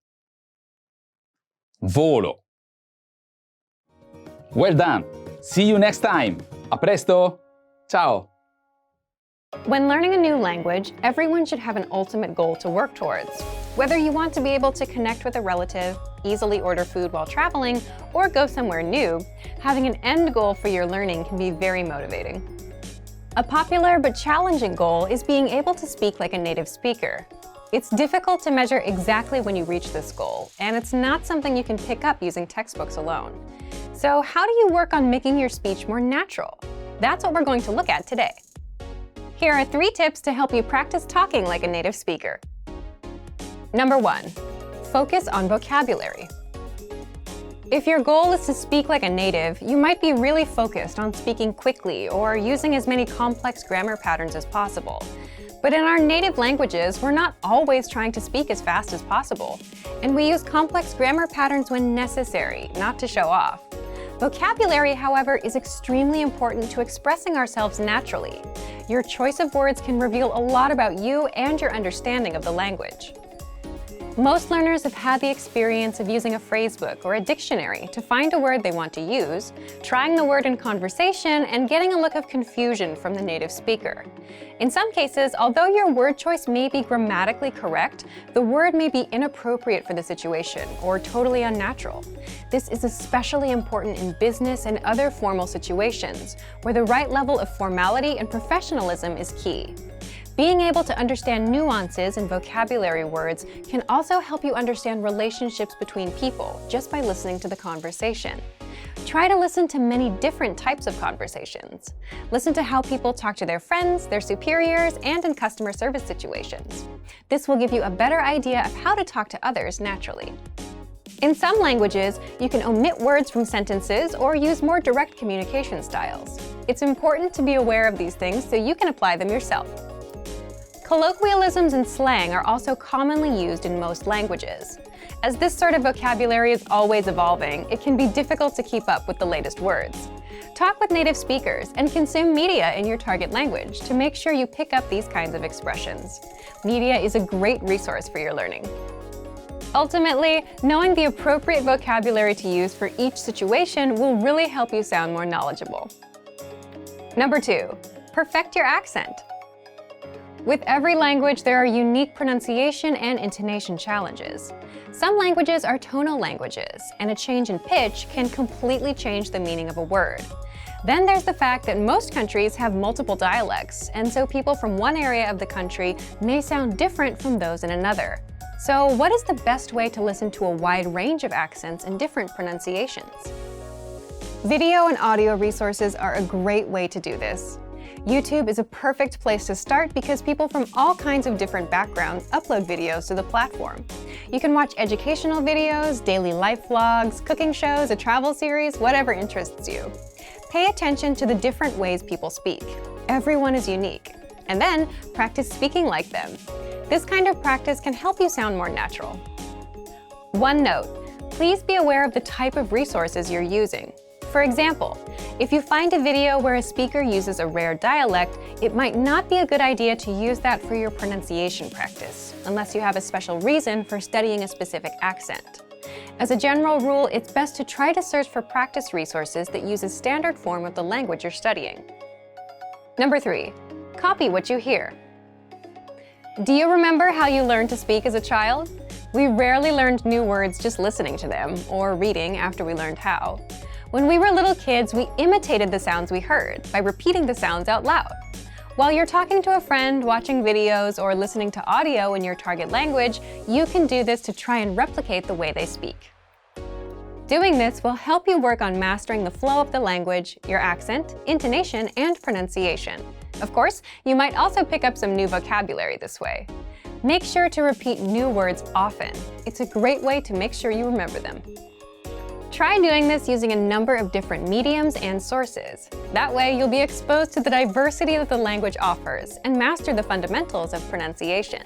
Volo. Well done. See you next time. A presto. Ciao. When learning a new language, everyone should have an ultimate goal to work towards. Whether you want to be able to connect with a relative, easily order food while traveling, or go somewhere new, having an end goal for your learning can be very motivating. A popular but challenging goal is being able to speak like a native speaker. It's difficult to measure exactly when you reach this goal, and it's not something you can pick up using textbooks alone. So how do you work on making your speech more natural? That's what we're going to look at today. Here are 3 tips to help you practice talking like a native speaker. Number 1, focus on vocabulary. If your goal is to speak like a native, you might be really focused on speaking quickly or using as many complex grammar patterns as possible. But in our native languages, we're not always trying to speak as fast as possible, and we use complex grammar patterns when necessary, not to show off. Vocabulary, however, is extremely important to expressing ourselves naturally. Your choice of words can reveal a lot about you and your understanding of the language. Most learners have had the experience of using a phrasebook or a dictionary to find a word they want to use, trying the word in conversation, and getting a look of confusion from the native speaker. In some cases, although your word choice may be grammatically correct, the word may be inappropriate for the situation or totally unnatural. This is especially important in business and other formal situations, where the right level of formality and professionalism is key. Being able to understand nuances in vocabulary words can also help you understand relationships between people just by listening to the conversation. Try to listen to many different types of conversations. Listen to how people talk to their friends, their superiors, and in customer service situations. This will give you a better idea of how to talk to others naturally. In some languages, you can omit words from sentences or use more direct communication styles. It's important to be aware of these things so you can apply them yourself. Colloquialisms and slang are also commonly used in most languages. As this sort of vocabulary is always evolving, it can be difficult to keep up with the latest words. Talk with native speakers and consume media in your target language to make sure you pick up these kinds of expressions. Media is a great resource for your learning. Ultimately, knowing the appropriate vocabulary to use for each situation will really help you sound more knowledgeable. Number 2, perfect your accent. With every language, there are unique pronunciation and intonation challenges. Some languages are tonal languages, and a change in pitch can completely change the meaning of a word. Then there's the fact that most countries have multiple dialects, and so people from one area of the country may sound different from those in another. So what is the best way to listen to a wide range of accents and different pronunciations? Video and audio resources are a great way to do this. YouTube is a perfect place to start because people from all kinds of different backgrounds upload videos to the platform. You can watch educational videos, daily life vlogs, cooking shows, a travel series, whatever interests you. Pay attention to the different ways people speak. Everyone is unique. And then practice speaking like them. This kind of practice can help you sound more natural. One note, please be aware of the type of resources you're using. For example, if you find a video where a speaker uses a rare dialect, it might not be a good idea to use that for your pronunciation practice, unless you have a special reason for studying a specific accent. As a general rule, it's best to try to search for practice resources that use a standard form of the language you're studying. Number 3, copy what you hear. Do you remember how you learned to speak as a child? We rarely learned new words just listening to them, or reading after we learned how. When we were little kids, we imitated the sounds we heard by repeating the sounds out loud. While you're talking to a friend, watching videos, or listening to audio in your target language, you can do this to try and replicate the way they speak. Doing this will help you work on mastering the flow of the language, your accent, intonation, and pronunciation. Of course, you might also pick up some new vocabulary this way. Make sure to repeat new words often. It's a great way to make sure you remember them. Try doing this using a number of different mediums and sources. That way, you'll be exposed to the diversity that the language offers and master the fundamentals of pronunciation.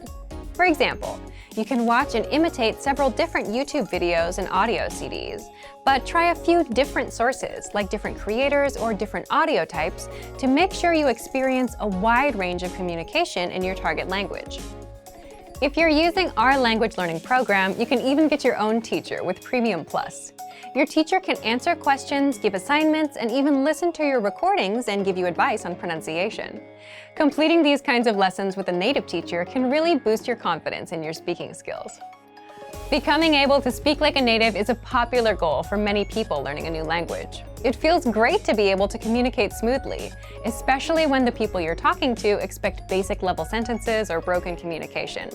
For example, you can watch and imitate several different YouTube videos and audio CDs, but try a few different sources, like different creators or different audio types, to make sure you experience a wide range of communication in your target language. If you're using our language learning program, you can even get your own teacher with Premium Plus. Your teacher can answer questions, give assignments, and even listen to your recordings and give you advice on pronunciation. Completing these kinds of lessons with a native teacher can really boost your confidence in your speaking skills. Becoming able to speak like a native is a popular goal for many people learning a new language. It feels great to be able to communicate smoothly, especially when the people you're talking to expect basic level sentences or broken communication.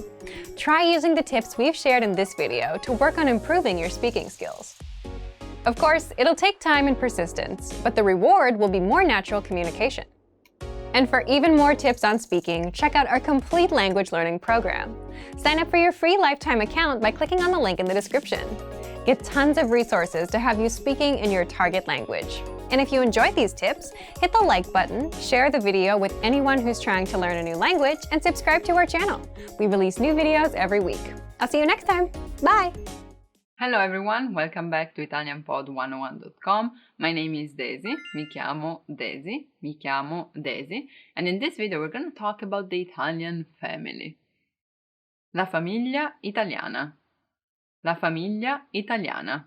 Try using the tips we've shared in this video to work on improving your speaking skills. Of course, it'll take time and persistence, but the reward will be more natural communication. And for even more tips on speaking, check out our complete language learning program. Sign up for your free lifetime account by clicking on the link in the description. Get tons of resources to have you speaking in your target language. And if you enjoyed these tips, hit the like button, share the video with anyone who's trying to learn a new language, and subscribe to our channel. We release new videos every week. I'll see you next time. Bye! Hello everyone, welcome back to ItalianPod101.com. My name is Daisy, mi chiamo Daisy, and in this video we're going to talk about the Italian family. La famiglia italiana. La famiglia italiana.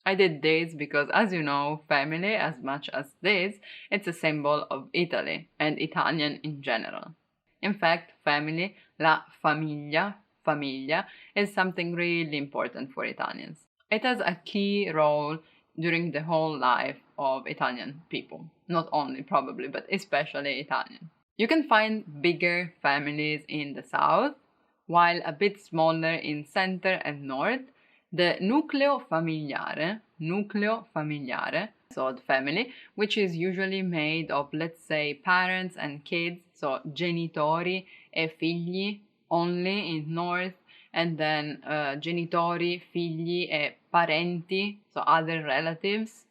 I did this because, as you know, family, as much as this, it's a symbol of Italy and Italian in general. In fact, family, la famiglia, is something really important for Italians. It has a key role during the whole life of Italian people. Not only probably, but especially Italian. You can find bigger families in the south, while a bit smaller in center and north. The nucleo familiare, so the family, which is usually made of, let's say, parents and kids, so genitori e figli only in north, and then genitori, figli e parenti, so other relatives.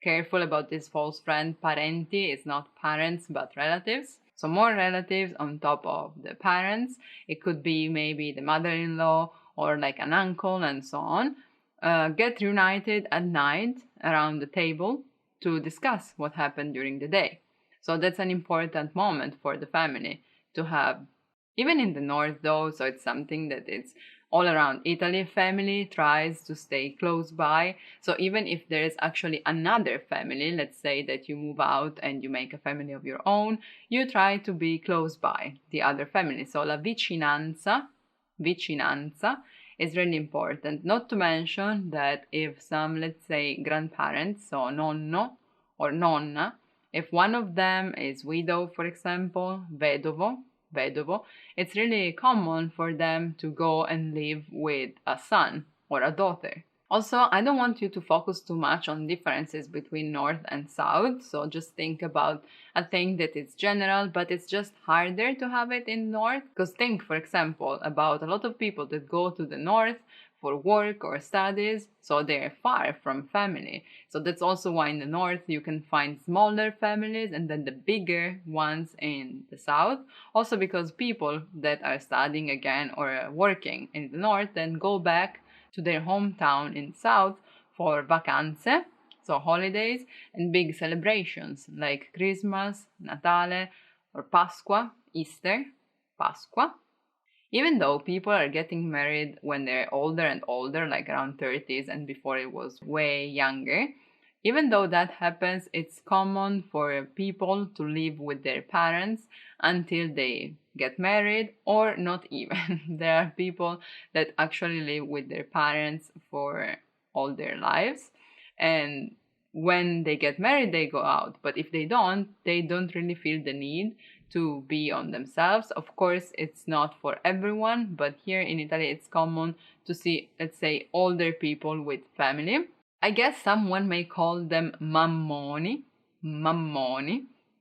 Careful about this false friend, parenti is not parents but relatives. So more relatives on top of the parents. It could be maybe the mother-in-law or like an uncle and so on. Get reunited at night around the table to discuss what happened during the day. So that's an important moment for the family to have. Even in the north though, so it's something that it's all around Italy. Family tries to stay close by. So even if there is actually another family, let's say that you move out and you make a family of your own, you try to be close by the other family. So la vicinanza is really important. Not to mention that if some, let's say, grandparents, so nonno or nonna, if one of them is widow, for example, vedovo, it's really common for them to go and live with a son or a daughter. Also, I don't want you to focus too much on differences between north and south, so just think about a thing that is general, but it's just harder to have it in north. Because think, for example, about a lot of people that go to the north for work or studies, so they're far from family. So that's also why in the north you can find smaller families and then the bigger ones in the south. Also because people that are studying again or working in the north then go back to their hometown in the south for vacanze, so holidays, and big celebrations like Christmas, Natale, or Pasqua, Easter, Pasqua. Even though people are getting married when they're older and older, like around 30s, and before it was way younger, even though that happens, it's common for people to live with their parents until they get married, or not even. There are people that actually live with their parents for all their lives, and when they get married, they go out. But if they don't really feel the need to be on themselves. Of course, it's not for everyone, but here in Italy, it's common to see, let's say, older people with family. I guess someone may call them mammoni,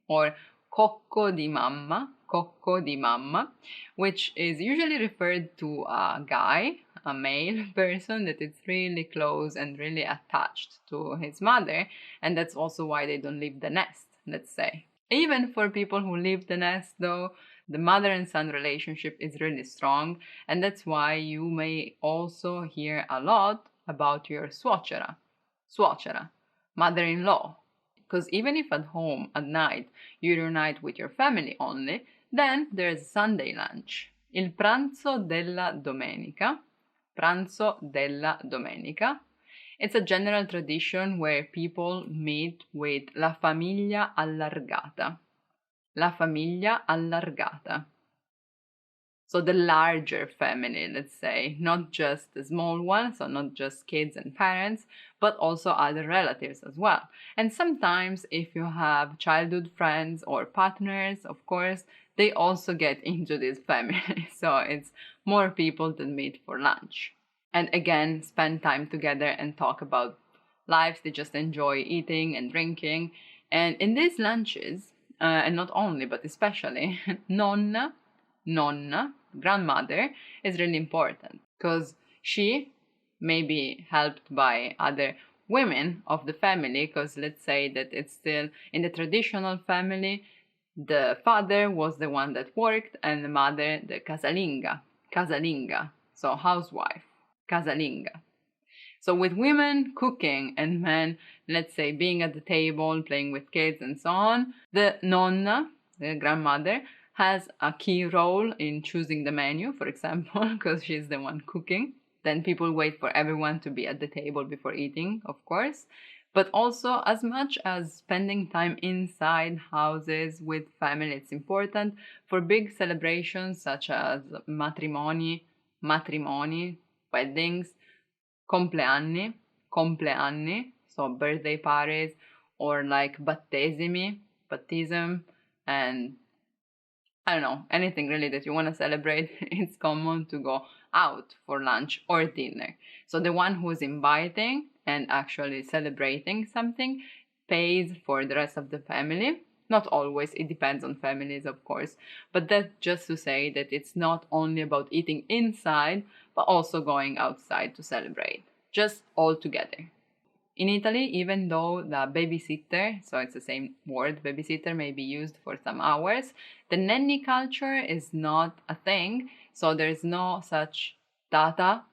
or cocco di mamma, which is usually referred to a guy, a male person that is really close and really attached to his mother, and that's also why they don't leave the nest, let's say. Even for people who leave the nest though, the mother and son relationship is really strong, and that's why you may also hear a lot about your suocera, mother-in-law. Because even if at home at night you reunite with your family only, then there's Sunday lunch, il pranzo della domenica. It's a general tradition where people meet with la famiglia allargata. So the larger family, let's say, not just the small one, so not just kids and parents, but also other relatives as well. And sometimes if you have childhood friends or partners, of course, they also get into this family. So it's more people that meet for lunch. And again, spend time together and talk about lives. They just enjoy eating and drinking. And in these lunches, and not only, but especially, nonna, grandmother, is really important. Because she maybe helped by other women of the family, because let's say that it's still in the traditional family, the father was the one that worked and the mother the casalinga, so housewife, casalinga. So with women cooking and men, let's say, being at the table, playing with kids and so on, the nonna, the grandmother, has a key role in choosing the menu, for example, because she's the one cooking. Then people wait for everyone to be at the table before eating, of course. But also, as much as spending time inside houses with family, it's important for big celebrations such as matrimoni, weddings, compleanni, so birthday parties, or like baptism, and I don't know, anything really that you want to celebrate. It's common to go out for lunch or dinner. So the one who's inviting and actually celebrating something pays for the rest of the family. Not always, it depends on families, of course. But that's just to say that it's not only about eating inside, but also going outside to celebrate, just all together. In Italy, even though the babysitter, so it's the same word, babysitter, may be used for some hours, the nanny culture is not a thing. So there's no such tata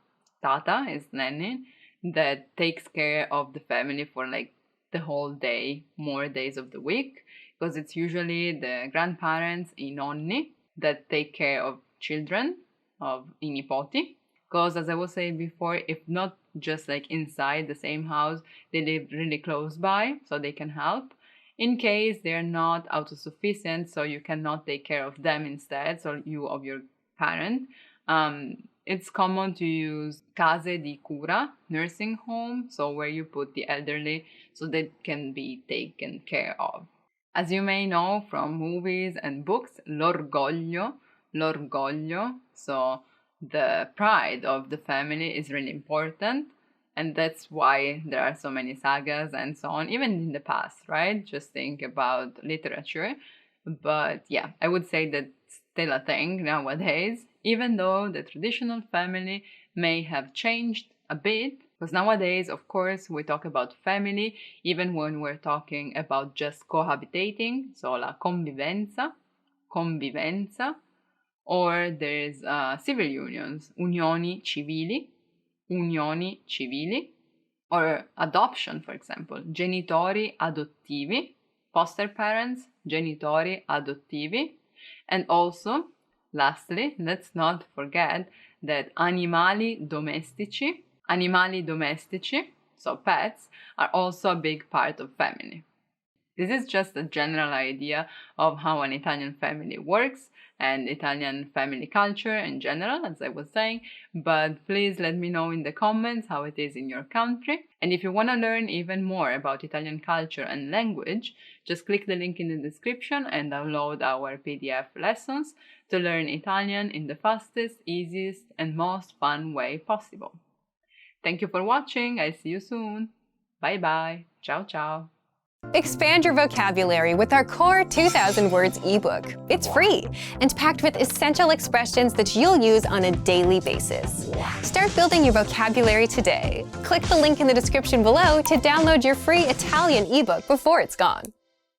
is nanny, that takes care of the family for like the whole day, more days of the week, because it's usually the grandparents, I nonni, that take care of children, of I nipoti. Because as I was saying before, if not just like inside the same house, they live really close by, so they can help. In case they're not autosufficient, so you cannot take care of them instead, so you of your parent, it's common to use case di cura, nursing home, so where you put the elderly so they can be taken care of. As you may know from movies and books, l'orgoglio, so the pride of the family is really important, and that's why there are so many sagas and so on, even in the past, right? Just think about literature. But yeah, I would say that's still a thing nowadays, even though the traditional family may have changed a bit, because nowadays, of course, we talk about family even when we're talking about just cohabitating, so la convivenza, or there's civil unions, unioni civili, or adoption, for example, genitori adottivi, foster parents, genitori adottivi, and also, lastly, let's not forget that animali domestici, so pets, are also a big part of family. This is just a general idea of how an Italian family works and Italian family culture in general, as I was saying, but please let me know in the comments how it is in your country. And if you want to learn even more about Italian culture and language, just click the link in the description and download our PDF lessons to learn Italian in the fastest, easiest, and most fun way possible. Thank you for watching. I'll see you soon. Bye bye. Ciao ciao. Expand your vocabulary with our Core 2000 Words ebook. It's free and packed with essential expressions that you'll use on a daily basis. Start building your vocabulary today. Click the link in the description below to download your free Italian ebook before it's gone.